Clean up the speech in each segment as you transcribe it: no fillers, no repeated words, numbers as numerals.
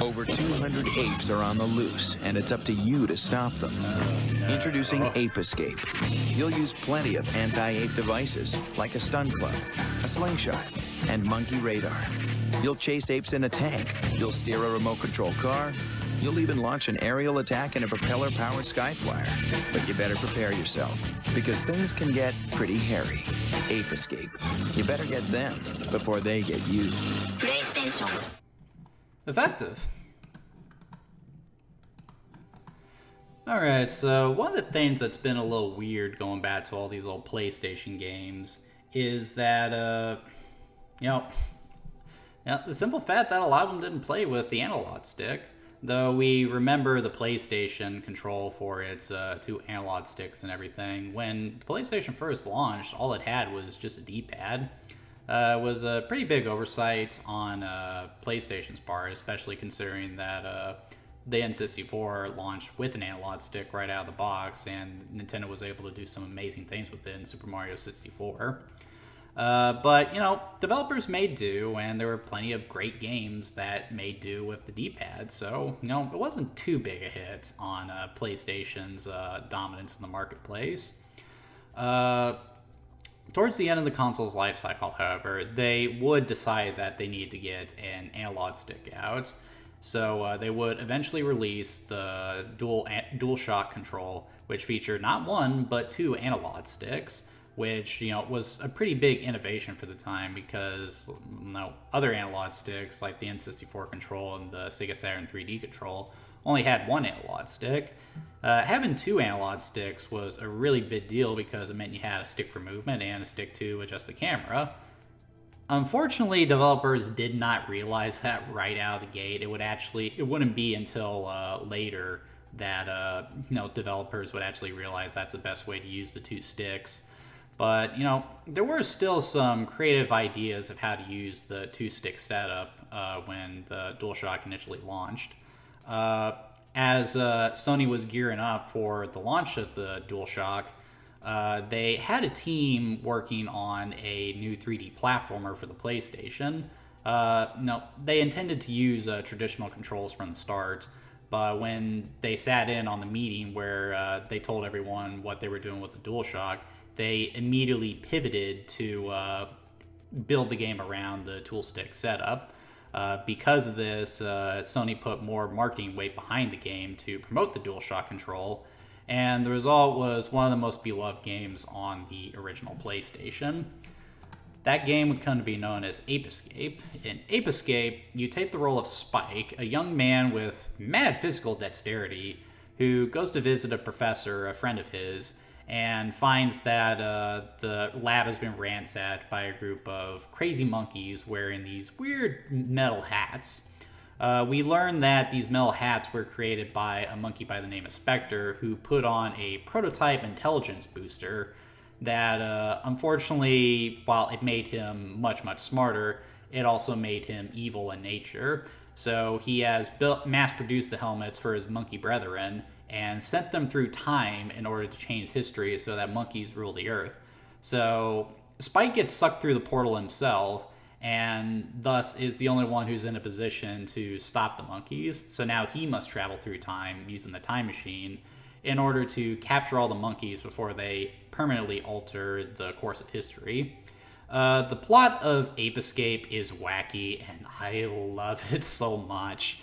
Over 200 apes are on the loose, and it's up to you to stop them. Introducing Ape Escape. You'll use plenty of anti-ape devices, like a stun club, a slingshot, and monkey radar. You'll chase apes in a tank. You'll steer a remote-control car. You'll even launch an aerial attack in a propeller-powered Skyflyer. But you better prepare yourself, because things can get pretty hairy. Ape Escape. You better get them before they get you. PlayStation. Effective. Alright, so one of the things that's been a little weird going back to all these old PlayStation games is that, the simple fact that a lot of them didn't play with the analog stick. Though we remember the PlayStation control for its two analog sticks and everything. When the PlayStation first launched, all it had was just a D-pad. It was a pretty big oversight on PlayStation's part, especially considering that the N64 launched with an analog stick right out of the box, and Nintendo was able to do some amazing things with it in Super Mario 64. But, developers made do, and there were plenty of great games that made do with the D-pad, so, it wasn't too big a hit on PlayStation's dominance in the marketplace. Towards the end of the console's life cycle, however, they would decide that they need to get an analog stick out. So they would eventually release the DualShock control, which featured not one, but two analog sticks, which, was a pretty big innovation for the time because, other analog sticks like the N64 control and the Sega Saturn 3D control only had one analog stick. Having two analog sticks was a really big deal because it meant you had a stick for movement and a stick to adjust the camera. Unfortunately, developers did not realize that right out of the gate. It wouldn't be until later that developers would actually realize that's the best way to use the two sticks. But there were still some creative ideas of how to use the two-stick setup when the DualShock initially launched. As Sony was gearing up for the launch of the DualShock, they had a team working on a new 3D platformer for the PlayStation. They intended to use traditional controls from the start, but when they sat in on the meeting where they told everyone what they were doing with the DualShock, they immediately pivoted to build the game around the tool stick setup. Because of this, Sony put more marketing weight behind the game to promote the DualShock control, and the result was one of the most beloved games on the original PlayStation. That game would come to be known as Ape Escape. In Ape Escape, you take the role of Spike, a young man with mad physical dexterity who goes to visit a professor, a friend of his, and finds that the lab has been ransacked by a group of crazy monkeys wearing these weird metal hats. We learn that these metal hats were created by a monkey by the name of Spectre, who put on a prototype intelligence booster that, unfortunately, while it made him much, much smarter, it also made him evil in nature. So he has mass-produced the helmets for his monkey brethren and sent them through time in order to change history so that monkeys rule the earth. So Spike gets sucked through the portal himself, and thus is the only one who's in a position to stop the monkeys. So now he must travel through time using the time machine in order to capture all the monkeys before they permanently alter the course of history. The plot of Ape Escape is wacky, and I love it so much.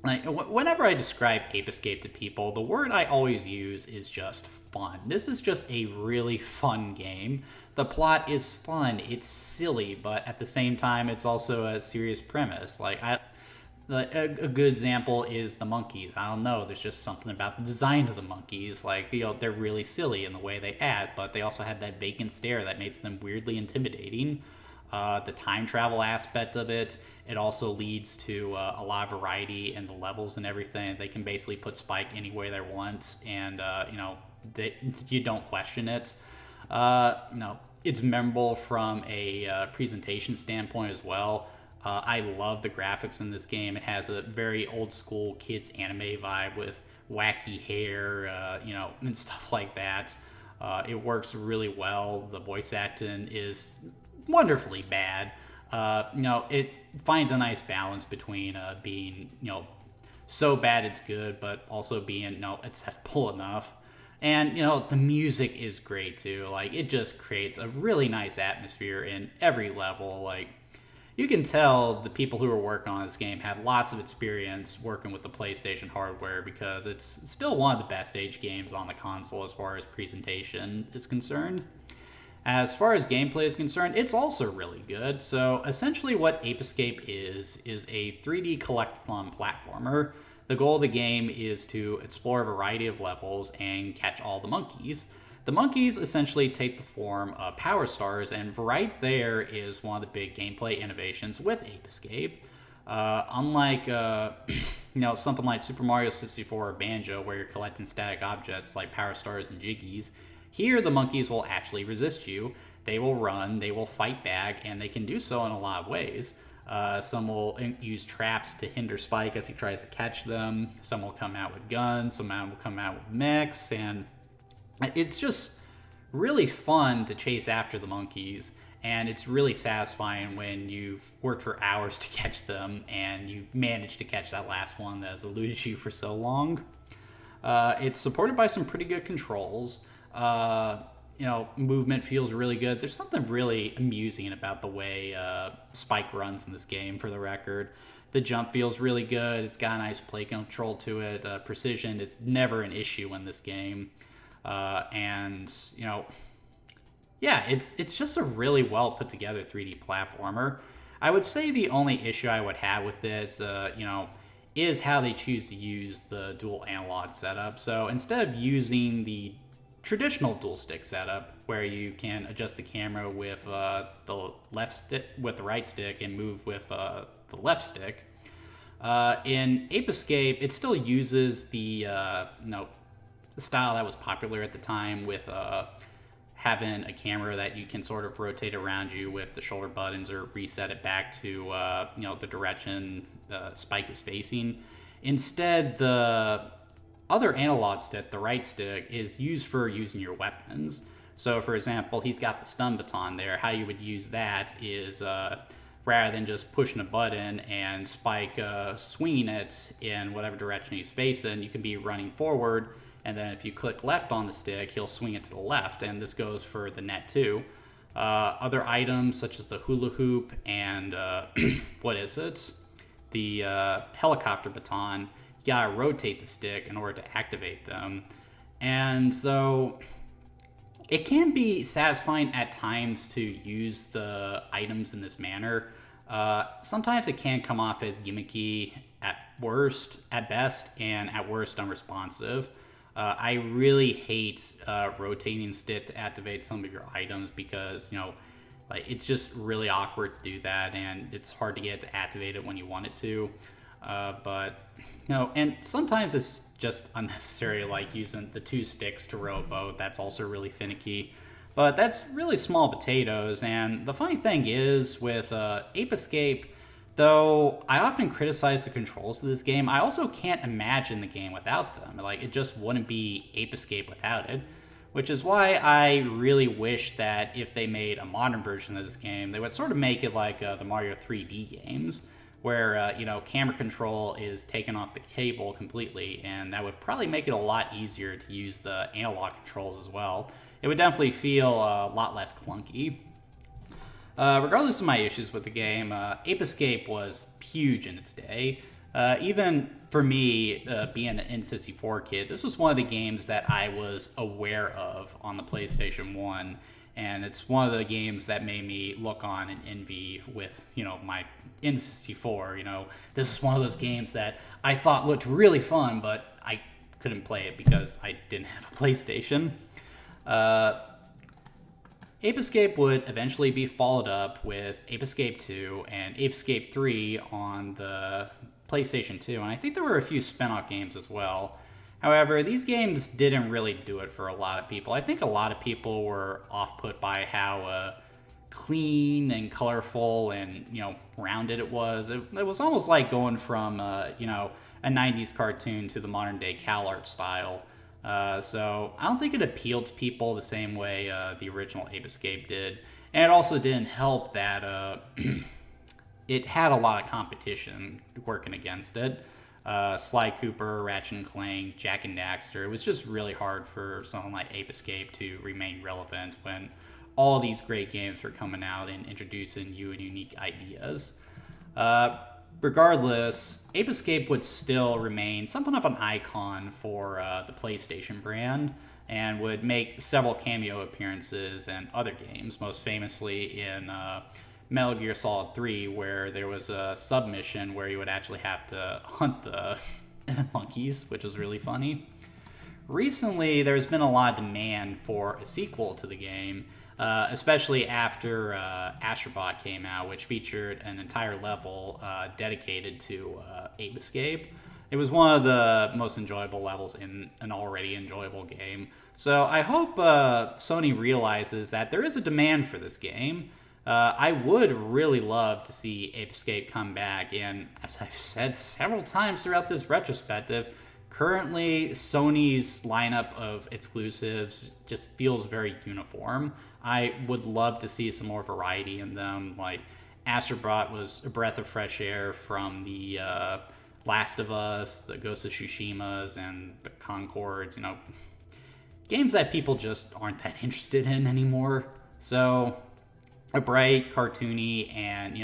Whenever I describe Ape Escape to people, the word I always use is just fun. This is just a really fun game. The plot is fun, it's silly, but at the same time, it's also a serious premise. A good example is the monkeys. I don't know, there's just something about the design of the monkeys. They're really silly in the way they act, but they also have that vacant stare that makes them weirdly intimidating. The time travel aspect of it also leads to a lot of variety in the levels and everything. They can basically put Spike any way they want, and you don't question it. It's memorable from a presentation standpoint as well. I love the graphics in this game. It has a very old school kids anime vibe with wacky hair, and stuff like that. It works really well. The voice acting is wonderfully bad. It finds a nice balance between being, so bad it's good, but also being, acceptable enough. And, the music is great too. Like, it just creates a really nice atmosphere in every level. Like, you can tell the people who are working on this game had lots of experience working with the PlayStation hardware, because it's still one of the best aged games on the console as far as presentation is concerned. As far as gameplay is concerned, it's also really good. So essentially what Ape Escape is a 3D collectathon platformer. The goal of the game is to explore a variety of levels and catch all the monkeys. The monkeys essentially take the form of power stars, and right there is one of the big gameplay innovations with Ape Escape. Unlike something like Super Mario 64 or Banjo, where you're collecting static objects like power stars and jiggies, here the monkeys will actually resist you. They will run, they will fight back, and they can do so in a lot of ways. Some will use traps to hinder Spike as he tries to catch them. Some will come out with guns, some will come out with mechs, and it's just really fun to chase after the monkeys. And it's really satisfying when you've worked for hours to catch them and you manage to catch that last one that has eluded you for so long. It's supported by some pretty good controls. Movement feels really good. There's something really amusing about the way Spike runs in this game, for the record. The jump feels really good. It's got a nice play control to it. Precision, it's never an issue in this game. It's just a really well put together 3D platformer. I would say the only issue I would have with it, is how they choose to use the dual analog setup. So instead of using the traditional dual stick setup, where you can adjust the camera with the left stick with the right stick and move with the left stick, in Ape Escape it still uses the style that was popular at the time, with having a camera that you can sort of rotate around you with the shoulder buttons or reset it back to the direction the Spike is facing. Instead, the other analog stick, the right stick, is used for using your weapons. So for example, he's got the stun baton there. How you would use that is rather than just pushing a button and Spike swinging it in whatever direction he's facing, you can be running forward, and then if you click left on the stick, he'll swing it to the left, and this goes for the net too. Other items such as the hula hoop and the helicopter baton, you gotta rotate the stick in order to activate them. And so it can be satisfying at times to use the items in this manner. Sometimes it can come off as gimmicky at best, and at worst unresponsive. I really hate rotating stick to activate some of your items, because it's just really awkward to do that, and it's hard to get it to activate it when you want it to. And sometimes it's just unnecessary, like using the two sticks to row a boat. That's also really finicky. But that's really small potatoes. And the funny thing is, with Ape Escape, though I often criticize the controls of this game, I also can't imagine the game without them. Like, it just wouldn't be Ape Escape without it. Which is why I really wish that if they made a modern version of this game, they would sort of make it like the Mario 3D games, where camera control is taken off the cable completely, and that would probably make it a lot easier to use the analog controls as well. It would definitely feel a lot less clunky. Regardless of my issues with the game, Ape Escape was huge in its day. Even for me, being an N64 kid, this was one of the games that I was aware of on the PlayStation 1. And it's one of the games that made me look on and envy with, my N64. This is one of those games that I thought looked really fun, but I couldn't play it because I didn't have a PlayStation. Ape Escape would eventually be followed up with Ape Escape 2 and Ape Escape 3 on the PlayStation 2, and I think there were a few spin-off games as well. However, these games didn't really do it for a lot of people. I think a lot of people were off-put by how clean and colorful and, rounded it was. It was almost like going from, a 90s cartoon to the modern-day CalArt style. So I don't think it appealed to people the same way the original Ape Escape did. And it also didn't help that it had a lot of competition working against it. Sly Cooper, Ratchet and Clank, Jack and Daxter. It was just really hard for something like Ape Escape to remain relevant when all these great games were coming out and introducing new and unique ideas. Regardless, Ape Escape would still remain something of an icon for the PlayStation brand and would make several cameo appearances in other games, most famously in Metal Gear Solid 3, where there was a submission where you would actually have to hunt the monkeys, which was really funny. Recently, there's been a lot of demand for a sequel to the game, especially after Astrobot came out, which featured an entire level dedicated to Ape Escape. It was one of the most enjoyable levels in an already enjoyable game. So I hope Sony realizes that there is a demand for this game. I would really love to see Ape Escape come back, and as I've said several times throughout this retrospective, currently Sony's lineup of exclusives just feels very uniform. I would love to see some more variety in them. Like Astrobot was a breath of fresh air from the Last of Us, the Ghost of Tsushimas, and the Concords, games that people just aren't that interested in anymore. So a bright, cartoony, and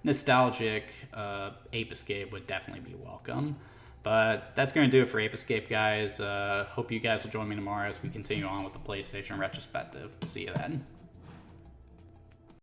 nostalgic Ape Escape would definitely be welcome. But that's going to do it for Ape Escape, guys. Hope you guys will join me tomorrow as we continue on with the PlayStation retrospective. See you then.